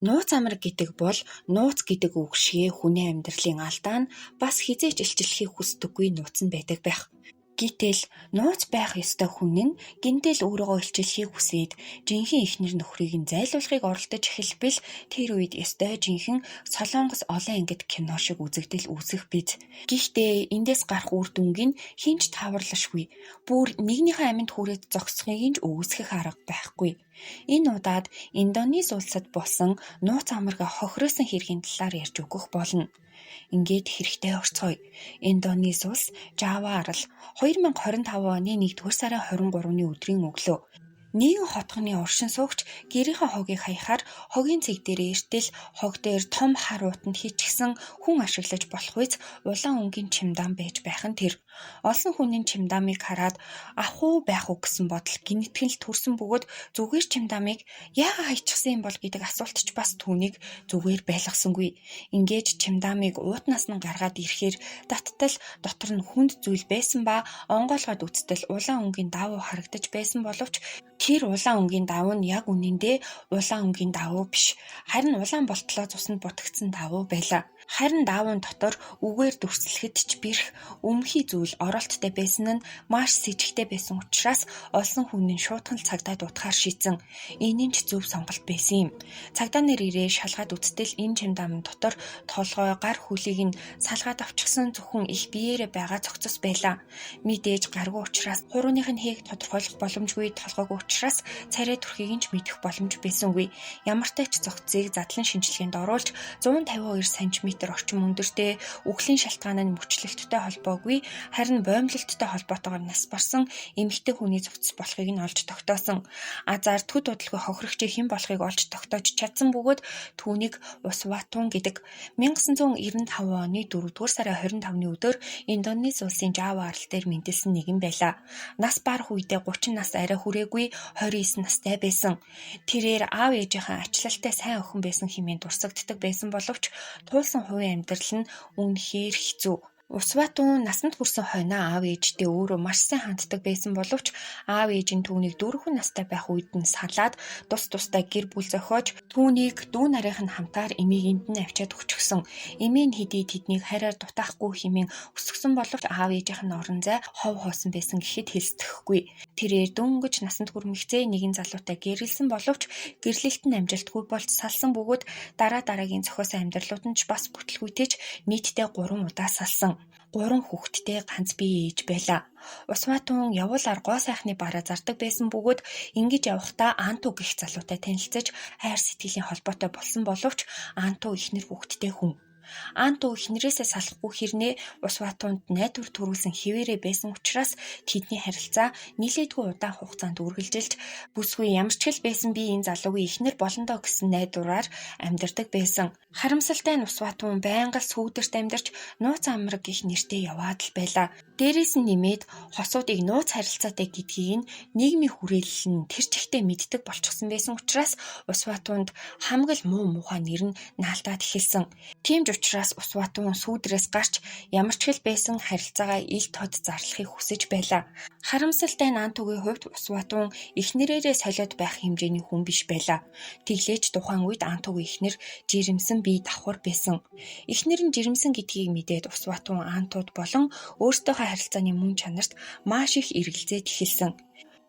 Нууц амраг гэдэг бол нууц гэдэг үг шигээ хүний амьдралын алдаа нь бас хизээч илчлэхийг хүсдэггүй нууц нь байдаг байх. Гэтэл нууц байх ёстой хүн нь гинтэл өөрийгөө илчлэхийг хүсээд жинхэнэ эхнэр нөхрийг нь зайлуулахыг оролдож эхэлбэл тэр үед ёстой жинхэнэ Солонгос олон ангид кино шиг үзэгдэл үүсэх биз. Гэхдээ эндээс гарах үр дүнг нь хинч тааварлашгүй. Бүр нэгнийхээ амьд хүрээд зогсохыг нь үүсгэх арга байхгүй. Энэ удаад Индонез улсад болсон нууц амарга хохироосон хэргийн талаар ярьж өгөх болно. Ингээд хэрэгтэй орцгоё. Индонез улс Жава арал 2025 оны 1-р сарын 23-ны өдрийн өглөө нэгэн хотгоны оршин суугч гэрийнхээ хогийг хаяхаар хогийн цэг дээр эртэл хог дээр том хар уутанд хичгсэн хүн ашиглаж болох үс улаан өнгийн чимдаан байж байх нь тэр. Олон хүний чимдаамыг хараад ах уу байх уу гэсэн бодол гинтгэл төрсөн бөгөөд зүгээр чимдаамыг яагаад хайчихсан юм бол гэдэг асуулт ч бас түүнийг зүгээр байлгасангүй. Ингээд чимдаамыг уутнаас нь гаргаад ирэхээр даттал дотор нь хүнд зүйл байсан ба онгойлгоод үзтэл улаан өнгийн давуу харагдаж байсан боловч тэр улаан өнгийн давуу нь яг үнэндээ улаан өнгийн давуу биш. Харин улаан болтлоо цуснд бутагдсан давуу байлаа. Харин давуун дотор үгээр дүрслэхэд ч бэрх өмхий зүйл оролттой байсан нь маш с ิจ гтэй байсан учраас олсон хүн нь шуудхан цагдаа дутахаар шийдсэн. Энэ нь ч зөв сонголт байсан юм. Цагдаа нэр ирээ шалгаад үзтэл энэ чимдаамын дотор толгой гар хөлийг нь салгаад авчихсан зөвхөн их биеэрээ байгаа цогцос байлаа. Мэдээж гаргүй учраас хурууных нь хээг тодорхойлох боломжгүй толгойг учраас царай төрхийг нь ч мэдэх боломж байсангүй. Ямар ч тач цогцыг задлан шинжилгээнд оруулж 152 см орчим өндөртэй үхлийн шалтгаан нь мөчлөлттэй холбоогүй харин боомлолттой холбоотойгоор нас барсан эмэгтэй хүний цогц болохыг нь олж тогтоосон. Азар төд удалгүй хохирогчийн хэн болохыг олж тогтоож чадсан бөгөөд түүнийг Усватун гэдэг 1995 оны 4-р сарын 25-ны өдөр Индонез улсын Жава арал дээр мэндэлсэн нэгэн байлаа. Нас барах үедээ 30 нас арай хүрээгүй 29 настай байсан. Тэрээр аав ээжийнхээ ачлалтай сайн охин байсан хэмээн дурсагддаг байсан боловч туулсан хувийн амьдрал нь үнэхээр хэцүү. Усватун насанд хүрсэн хойноо аав ээжтэй өөрөө маш сайн ханддаг байсан боловч аав ээж нь түүнийг 4 настай байх үед нь салаад тусдаа гэр бүл зохиож түүнийг дүү нарийнх нь хамтаар эмээгэнд нь авчиад өгчихсөн. Эмээ нь хэдий тэднийг хараар дутаахгүй хэмээн өсгсөн боловч аав ээжийнх нь орон зай хов хоосон байсан гэхэд хэлсдэхгүй. Тэрээр дөнгөж насанд хүрмэгцээ нэгэн залуутай гэрэлсэн боловч гэрлэлт нь амжилтгүй болж салсан бөгөөд дараагийн зохиосон амьдралууд нь ч бас бүтэлгүйтэйч нийтдээ 3 удаа салсан. 3 хүүхэдтэй ганц бие ээж байлаа. Усватун явуулаар гоо сайхны бараа зардаг байсан бөгөөд ингэж явахдаа Анту гэх залуутай танилцаж хайр сэтгэлийн холбоотой болсон боловч Анту ихнэр хүүхэдтэй хүн. Анту эхнэрээсээ салахгүй хэрнээ Усватунд найдвар төрүүлсэн хിവэрэ байсан учраас тэдний харилцаа нийлээдгүй удаан хугацаанд үргэлжилж бүсгүй ямар ч хэл байсан би энэ залуугийн эхнэр болондоо гэсэн найдвараар амьдардаг байсан. Харамсалтай нь Усватун байнга сүүдэрт амьдарч нууц амраг гэх нэртэй яваад л байлаа. Дээрээс нь нэмээд хосуудыг нууц харилцаатай гэдгийг нь нийгмийн хүрээлэл нь тэр чигтээ мэддэг болчихсон байсан учраас Усватунд хамгийн муу муухай нэр нь наалтаад эхэлсэн. Тийм ч учраас Усватун сүүдрээс гарч ямар ч хэл байсан харилцаагаа ил тод зарлахыг хүсэж байлаа. Харамсалтай нь Антугийн хувьд Усватун эхнэрээрээ солиод байх хэмжээний хүн биш байлаа. Тэглээж тухайн үед Антугийн эхнэр жирэмсэн бие давхар байсан. Эхнэр нь жирэмсэн гэдгийг мэдээд Усватун Антуд болон өөртөөхөө харилцааны мөн чанарт маш их эргэлзээд эхэлсэн.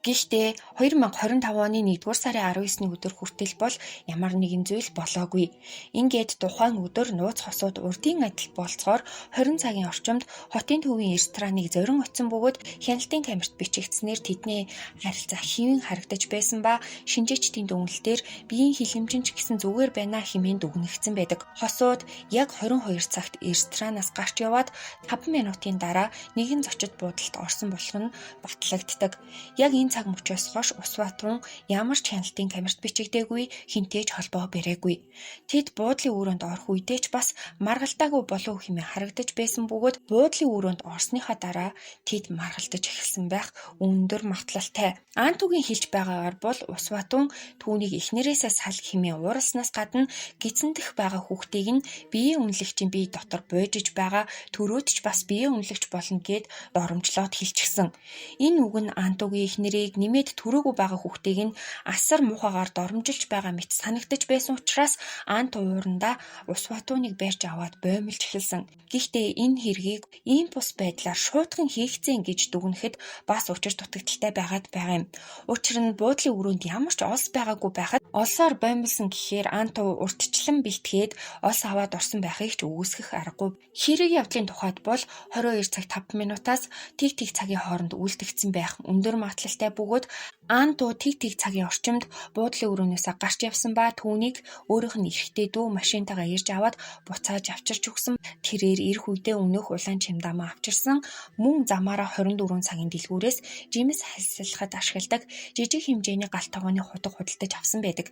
Гэхдээ 2025 оны 1-р сарын 19-ний өдөр хүртэл бол ямар нэгэн зүйл болоогүй. Ингээд тухайн өдөр нууц хосууд урдын адил болцохоор 20 цагийн орчимд хотын төвийн рестораныг зорин очсон бөгөөд хяналтын камерт бичигдснээр тэдний харилцаа хэвэн харагдаж байсан ба шинжээчдийн дүгнэлтээр биеийн хилэмжинч гэсэн зүгээр байна хэмээн дүгнэгдсэн байдаг. Хосууд яг 22 цагт ресторанаас гарч яваад 5 минутын дараа нэгэн зочид буудалд орсон болох нь батлагддаг. Яг энэ цаг мөчөөс хойш Усватун ямар ч хяналтын камерт бичигдээгүй, хинтээж холбоо бариагүй. Тэд буудлын өрөөнд орох үедээ ч бас маргалтаагүй болов хэмээн харагдаж байсан бөгөөд буудлын өрөөнд орсныхаа дараа тэд маргалтаж эхэлсэн байх өндөр магадлалтай. Антугийн хэлж байгаагаар бол Усватун түүнийг эхнэрээсээ сал хэмээн ууралснаас гадна гидсэн дэх байгаа хүүхдийг нь биеийн үнэлэгчийн бие дотор буйжиж байгаа төрөөд ч бас биеийн үнэлэгч болно гэд доромжлоод хэлчихсэн. Энэ үг нь Антугийн эхнэрээ хүүхдийг нэмээд түрээгүй байгаа хүүхдийг нь асар муухайгаар доромжилж байгаа мэт санагдаж байсан учраас Анто уурандаа ус ватууныг барьж аваад боомлж эхэлсэн. Гэхдээ энэ хэргийг ийм бус байдлаар шуудхан хийгцэн гэж дүгнэхэд бас учир дутагдaltaй байгаа юм. Учир нь буудлын өрөөнд ямар ч олс байгаагүй байхад олсоор боомлсон гэхээр Анто урьдчилан бэлтгээд олс аваад орсон байхыг ч үүсгэх аргагүй. Хэрэг явдлын тухайд бол 22 цаг 5 минутаас тэг цагийн хооронд үйлдэгдсэн байх өндөр магадлалтай бөгөөд Анто тэг цагийн орчимд буудлын өрөөнөөс гарч явсан ба түүнийг өөрийнх нь эрэгтэй дүү машинтайгаа ирж аваад буцааж авчирч өгсөн. Тэрээр ирэх үедээ өнөөх улаан чимдаамаа авчирсан мөн замаараа 24 цагийн дэлгүүрээс жимс хальсалахад ашигладаг жижиг хэмжээний галт тогооны худаг худалдаж авсан байдаг.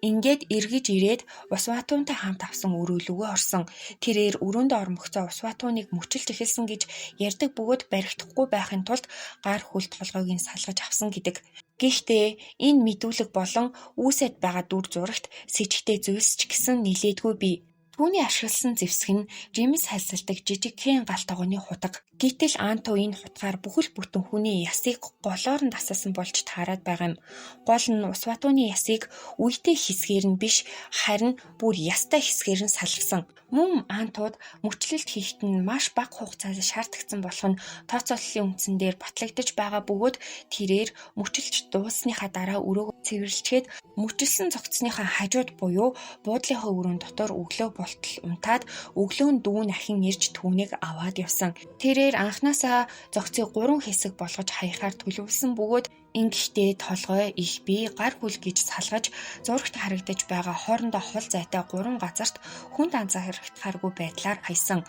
Ингээд эргэж ирээд ус ватуунтай хамт авсан өрөөлөгөө орсон. Тэрээр өрөөнд ормогцоо ус ватууныг мөчилж эхэлсэн гэж ярьдаг бөгөөд баригдахгүй байхын тулд гар хүл толгойг нь салгаж авсан гэдэг. Гэхдээ энэ мэдүүлэг болон үүсэт байгаа дүр зурагт с ิจ гтэй зүйлс ч гэсэн нилээдгүй бий. Түүний ашигласан зэвсэг нь жимс хальсалдаг жижигхэн галт тогооны худаг. Гэтэл Анто энэ хутгаар бүхэл бүтэн хүний ясыг голоор нь дасаасан болж таарад байгаа юм. Гол нь ус ватууны ясыг үйтэй хэсгээр нь биш харин бүр ястай хэсгээр нь салгасан. Мөн Антууд мөчлөлт хийхэд нь маш бага хугацаа шаардагдсан болох нь тооцооллын үндсэн дээр батлагдаж байгаа бөгөөд тэрээр мөчлөж дууссныхаа дараа өрөөгөө цэвэрлжгээд мөчлсөн цогцсныхаа хажууд буюу буудлынхаа өрөөнд дотор өглөө болтол унтаад өглөө нь дүүн ахин ирж түүнийг аваад явсан. Тэрээр анхнаасаа зохицыг 3 хэсэг болгож хаяхаар төлөвлөсөн бөгөөд ингэхдээ толгой, их бие, гар хүл гэж салгаж зурагт харагдаж байгаа хоорондоо хол зайтай 3 газарт хүнд анзаарахааргүй байдлаар хаясан.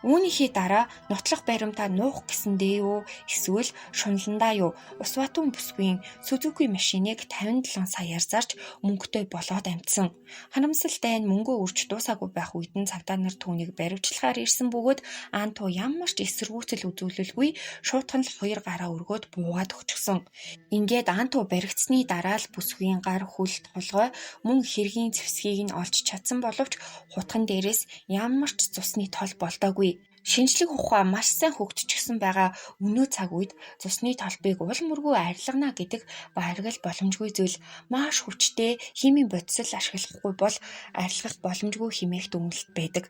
Үүнийхээ дараа нотлох баримтаа нуух гэсэндээ юу эсвэл шунландаа юу ус ватуун бүсгүйн Сузуки машиныг 57 саяар зарж мөнгөтэй болоод амжсан. Харамсалтай нь мөнгөө үрж дуусаагүй байх үед нь цагдаа нар түүнийг баривчлахаар ирсэн бөгөөд Анто ямар ч эсэргүүцэл үзүүлэлгүй шуудхан л 2 гараа өргөөд буугаад өгчихсөн. Ингээд Анто баригдсны дараа л бүсгүйн гар хүл толгой мөн хэргийн зэвсгийг нь олж чадсан боловч хутган дээрээс ямар ч цусны тол болдоогүй. Шинжлэх ухаан маш сайн хөгжчихсөн байгаа өнөө цаг үед цусны толбыг уул мөргөө арилгана гэдэг бараг л боломжгүй зүйл. Маш хүчтэй химийн бодисол ашиглахгүй бол арилгах боломжгүй хэмээх дүгнэлт байдаг.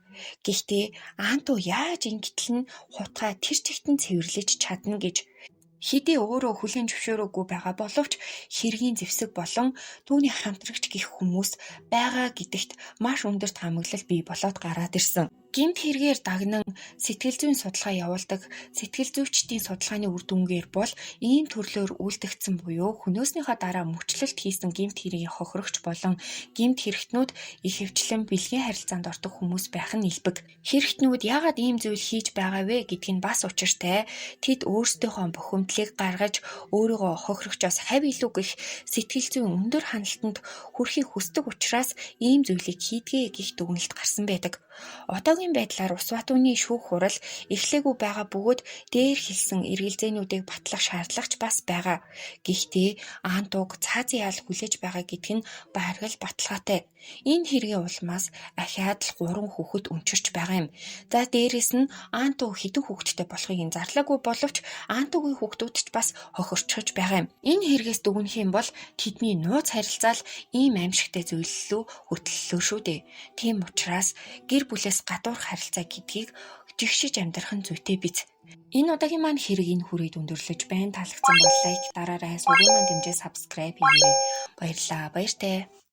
Гэхдээ Анто яаж ингэтэл нь хутгаа тэр чигтэн цэвэрлэж чадна гэж хэдий өөрөө хүлээн зөвшөөрөөгүй байгаа боловч хэргийн зэвсэг болон түүний хамтрагч гэх хүмүүс байгаа гэдэгт маш өндөр таамаглал бий болоод гараад ирсэн. Гэмт хэрэгээр дагнан сэтгэл зүйн судалгаа явуулдаг сэтгэл зүйчдийн судалгааны үр дүнгээр бол ийм төрлөөр үйлдэгдсэн буюу хөнөөснийхөө дараа мөчлөлт хийсэн гэмт хэргийн хохирогч болон гэмт хэрэгтнүүд их хвчлэн бэлгийн харилцаанд ордог хүмүүс байх нь илбэг. Хэрэгтнүүд яагаад ийм зүйл хийж байгаа вэ гэдг нь бас учиртай. Тэд өөрсдийнхөө бухимдлыг гаргаж өөрийгөө хохирогчоос хавь илүү гэх сэтгэл зүйн өндөр ханалтанд хүрэхийг хүсдэг учраас ийм зүйлийг хийдгээ гэх дүгнэлт гарсан байдаг. Одоогийн байдлаар ус ватууны шүүх хурал эхлээгүй байгаа бөгөөд дээр хэлсэн эргэлзээнүүдийг батлах шаардлагач бас байгаа. Гэхдээ Антуг цаазын ял хүлээж байгаа гэдг нь бараг л баталгаатай. Энэ хэргийн улмаас ахиад л 3 хүүхэд өнчирч байгаа юм. За дээрэс нь Анту хэдэн хүүхэдтэй болохыг нь зарлаагүй боловч Антугийн хүүхдүүд ч бас хохирчхож байгаа юм. Энэ хэрэгээс дүгнэх юм бол тэдний нууц харилцаал ийм аимшигтай зүйллүү хөтлөлөө шүү дээ. Тийм учраас гэр бүлээс гадуурх харилцаа гэдгийг жигшиж амьдрах нь зүйтэй биз. Энэ удаагийн маань хэргийг хүрээд өндөрлөж байна. Таалагдсан бол лайк дараарай. Сувгийн маань дэмжээ subscribe хийгээрэй. Баярлалаа. Баяртай.